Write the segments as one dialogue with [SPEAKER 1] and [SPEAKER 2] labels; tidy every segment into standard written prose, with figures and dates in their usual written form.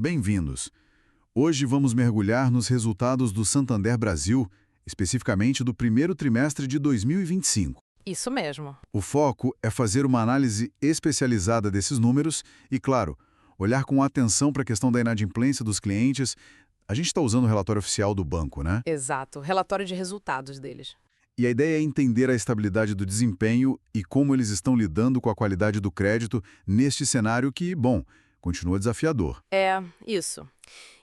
[SPEAKER 1] Bem-vindos. Hoje vamos mergulhar nos resultados do Santander Brasil, especificamente do primeiro trimestre de 2025.
[SPEAKER 2] Isso mesmo.
[SPEAKER 1] O foco é fazer uma análise especializada desses números e, claro, olhar com atenção para a questão da inadimplência dos clientes. A gente está usando o relatório oficial do banco, né?
[SPEAKER 2] Exato. Relatório de resultados deles.
[SPEAKER 1] E a ideia é entender a estabilidade do desempenho e como eles estão lidando com a qualidade do crédito neste cenário que, bom, continua desafiador.
[SPEAKER 2] É, isso.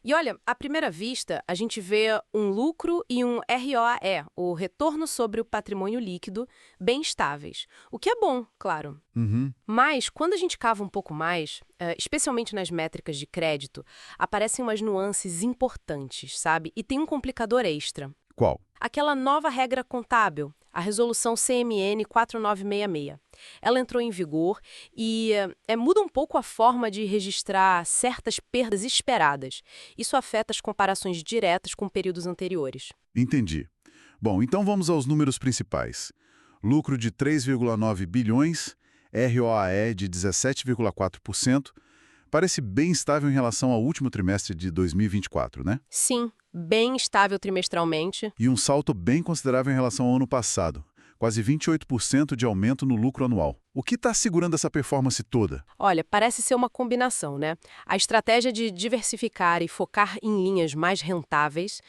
[SPEAKER 2] E olha, à primeira vista, a gente vê um lucro e um ROAE, o retorno sobre o patrimônio líquido, bem estáveis. O que é bom, claro.
[SPEAKER 1] Uhum.
[SPEAKER 2] Mas, quando a gente cava um pouco mais, especialmente nas métricas de crédito, aparecem umas nuances importantes, sabe? E tem um complicador extra.
[SPEAKER 1] Qual?
[SPEAKER 2] Aquela nova regra contábil, a resolução CMN 4966. Ela entrou em vigor e muda um pouco a forma de registrar certas perdas esperadas. Isso afeta as comparações diretas com períodos anteriores.
[SPEAKER 1] Entendi. Bom, então vamos aos números principais. Lucro de 3,9 bilhões, ROAE de 17,4%. Parece bem estável em relação ao último trimestre de 2024, né?
[SPEAKER 2] Sim, bem estável trimestralmente.
[SPEAKER 1] E um salto bem considerável em relação ao ano passado. Quase 28% de aumento no lucro anual. O que está segurando essa performance toda?
[SPEAKER 2] Olha, parece ser uma combinação, né? A estratégia de diversificar e focar em linhas mais rentáveis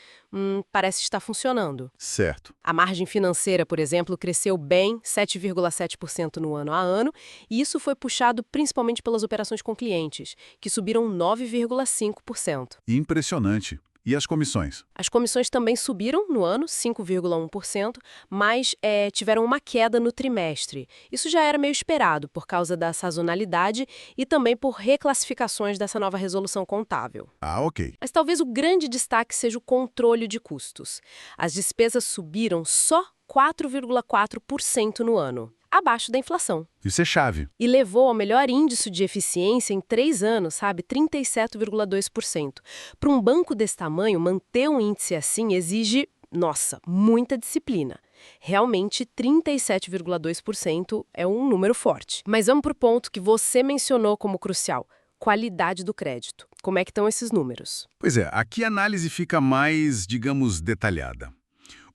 [SPEAKER 2] parece estar funcionando.
[SPEAKER 1] Certo.
[SPEAKER 2] A margem financeira, por exemplo, cresceu bem, 7,7% no ano a ano, e isso foi puxado principalmente pelas operações com clientes, que subiram 9,5%.
[SPEAKER 1] Impressionante. E as comissões?
[SPEAKER 2] As comissões também subiram no ano, 5,1%, mas tiveram uma queda no trimestre. Isso já era meio esperado por causa da sazonalidade e também por reclassificações dessa nova resolução contábil.
[SPEAKER 1] Ah, ok.
[SPEAKER 2] Mas talvez o grande destaque seja o controle de custos. As despesas subiram só 4,4% no ano, abaixo da inflação.
[SPEAKER 1] Isso é chave.
[SPEAKER 2] E levou ao melhor índice de eficiência em 3 anos, sabe? 37,2%. Para um banco desse tamanho, manter um índice assim exige, nossa, muita disciplina. Realmente, 37,2% é um número forte. Mas vamos para o ponto que você mencionou como crucial. Qualidade do crédito. Como é que estão esses números?
[SPEAKER 1] Pois é, aqui a análise fica mais, digamos, detalhada.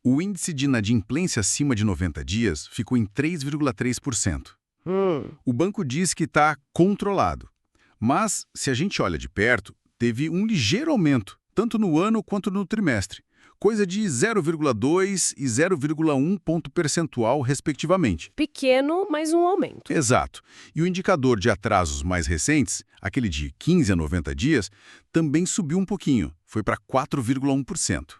[SPEAKER 1] O índice de inadimplência acima de 90 dias ficou em 3,3%. O banco diz que está controlado. Mas, se a gente olha de perto, teve um ligeiro aumento, tanto no ano quanto no trimestre. Coisa de 0,2 e 0,1 ponto percentual, respectivamente.
[SPEAKER 2] Pequeno, mas um aumento.
[SPEAKER 1] Exato. E o indicador de atrasos mais recentes, aquele de 15 a 90 dias, também subiu um pouquinho. Foi para 4,1%.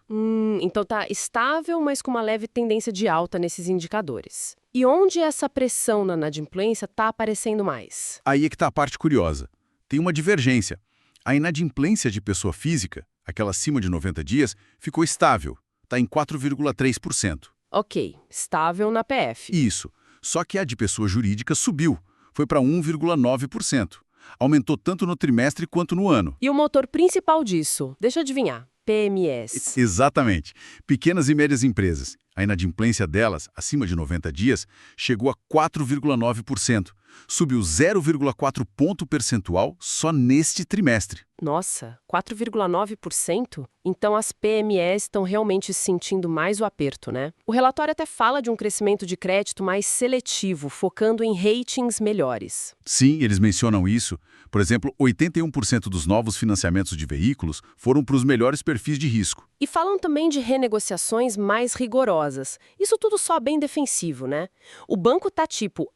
[SPEAKER 2] Então tá estável, mas com uma leve tendência de alta nesses indicadores. E onde essa pressão na inadimplência está aparecendo mais?
[SPEAKER 1] Aí é que está a parte curiosa. Tem uma divergência. A inadimplência de pessoa física, aquela acima de 90 dias, ficou estável. Está em 4,3%.
[SPEAKER 2] Ok, estável na PF.
[SPEAKER 1] Isso. Só que a de pessoa jurídica subiu. Foi para 1,9%. Aumentou tanto no trimestre quanto no ano.
[SPEAKER 2] E o motor principal disso? Deixa eu adivinhar. PMS.
[SPEAKER 1] Exatamente. Pequenas e médias empresas. A inadimplência delas, acima de 90 dias, chegou a 4,9%. Subiu 0,4 ponto percentual só neste trimestre.
[SPEAKER 2] Nossa, 4,9%? Então as PMEs estão realmente sentindo mais o aperto, né? O relatório até fala de um crescimento de crédito mais seletivo, focando em ratings melhores.
[SPEAKER 1] Sim, eles mencionam isso. Por exemplo, 81% dos novos financiamentos de veículos foram para os melhores perfis de risco.
[SPEAKER 2] E falam também de renegociações mais rigorosas. Isso tudo só bem defensivo, né? O banco tá,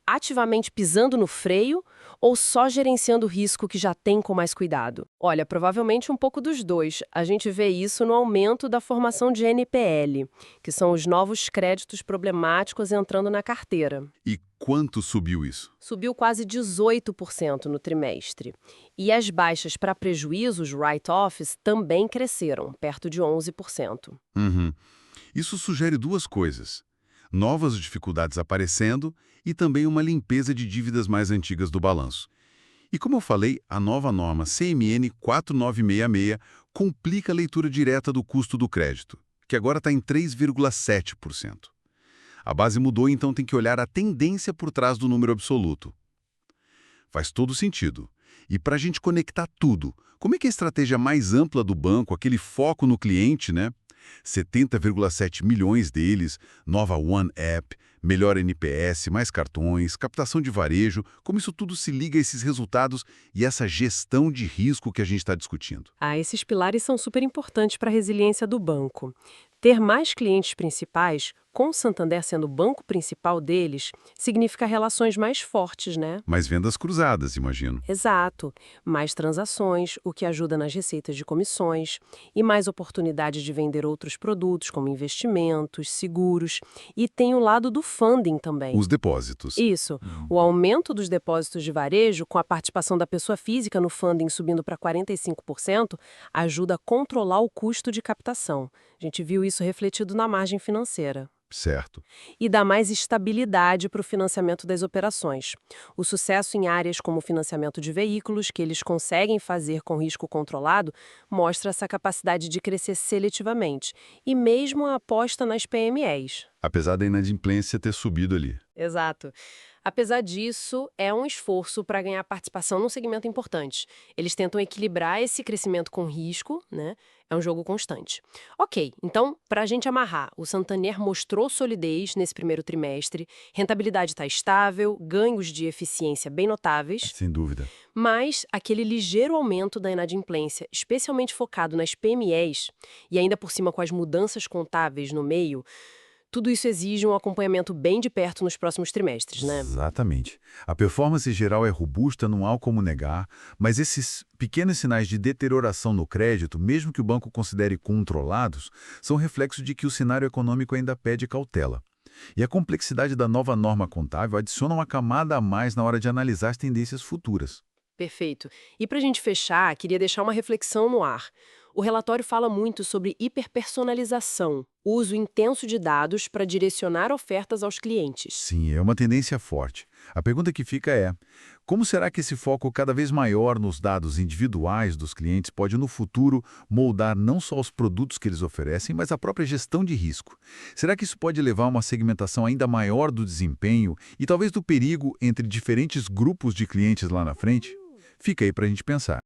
[SPEAKER 2] ativamente pisando no freio ou só gerenciando o risco que já tem com mais cuidado? Olha, provavelmente um pouco dos dois. A gente vê isso no aumento da formação de NPL, que são os novos créditos problemáticos entrando na carteira.
[SPEAKER 1] E quanto subiu isso?
[SPEAKER 2] Subiu quase 18% no trimestre. E as baixas para prejuízos, write-offs, também cresceram, perto de 11%.
[SPEAKER 1] Isso sugere duas coisas. Novas dificuldades aparecendo e também uma limpeza de dívidas mais antigas do balanço. E como eu falei, a nova norma CMN 4966 complica a leitura direta do custo do crédito, que agora está em 3,7%. A base mudou, então tem que olhar a tendência por trás do número absoluto. Faz todo sentido. E para a gente conectar tudo, como é que é a estratégia mais ampla do banco, aquele foco no cliente, né? 70,7 milhões deles, nova One App, melhor NPS, mais cartões, captação de varejo, como isso tudo se liga a esses resultados e essa gestão de risco que a gente está discutindo.
[SPEAKER 2] Esses pilares são super importantes para a resiliência do banco. Ter mais clientes principais, com o Santander sendo o banco principal deles, significa relações mais fortes, né?
[SPEAKER 1] Mais vendas cruzadas, imagino.
[SPEAKER 2] Exato. Mais transações, o que ajuda nas receitas de comissões, e mais oportunidade de vender outros produtos, como investimentos, seguros, e tem o lado do funding também.
[SPEAKER 1] Os depósitos.
[SPEAKER 2] Isso. O aumento dos depósitos de varejo, com a participação da pessoa física no funding subindo para 45%, ajuda a controlar o custo de captação. A gente viu isso refletido na margem financeira.
[SPEAKER 1] Certo.
[SPEAKER 2] E dá mais estabilidade para o financiamento das operações. O sucesso em áreas como o financiamento de veículos, que eles conseguem fazer com risco controlado, mostra essa capacidade de crescer seletivamente, e mesmo a aposta nas PMEs.
[SPEAKER 1] Apesar da inadimplência ter subido ali.
[SPEAKER 2] Exato. Apesar disso, é um esforço para ganhar participação num segmento importante. Eles tentam equilibrar esse crescimento com risco, né? É um jogo constante. Ok, então, para a gente amarrar, o Santander mostrou solidez nesse primeiro trimestre, rentabilidade está estável, ganhos de eficiência bem notáveis,
[SPEAKER 1] Sem dúvida.
[SPEAKER 2] mas aquele ligeiro aumento da inadimplência, especialmente focado nas PMEs, e ainda por cima com as mudanças contábeis no meio, tudo isso exige um acompanhamento bem de perto nos próximos trimestres, né?
[SPEAKER 1] Exatamente. A performance geral é robusta, não há como negar, mas esses pequenos sinais de deterioração no crédito, mesmo que o banco considere controlados, são reflexo de que o cenário econômico ainda pede cautela. E a complexidade da nova norma contábil adiciona uma camada a mais na hora de analisar as tendências futuras.
[SPEAKER 2] Perfeito. E para a gente fechar, queria deixar uma reflexão no ar. O relatório fala muito sobre hiperpersonalização, uso intenso de dados para direcionar ofertas aos clientes.
[SPEAKER 1] Sim, é uma tendência forte. A pergunta que fica é: como será que esse foco cada vez maior nos dados individuais dos clientes pode, no futuro, moldar não só os produtos que eles oferecem, mas a própria gestão de risco? Será que isso pode levar a uma segmentação ainda maior do desempenho e talvez do perigo entre diferentes grupos de clientes lá na frente? Fica aí para a gente pensar.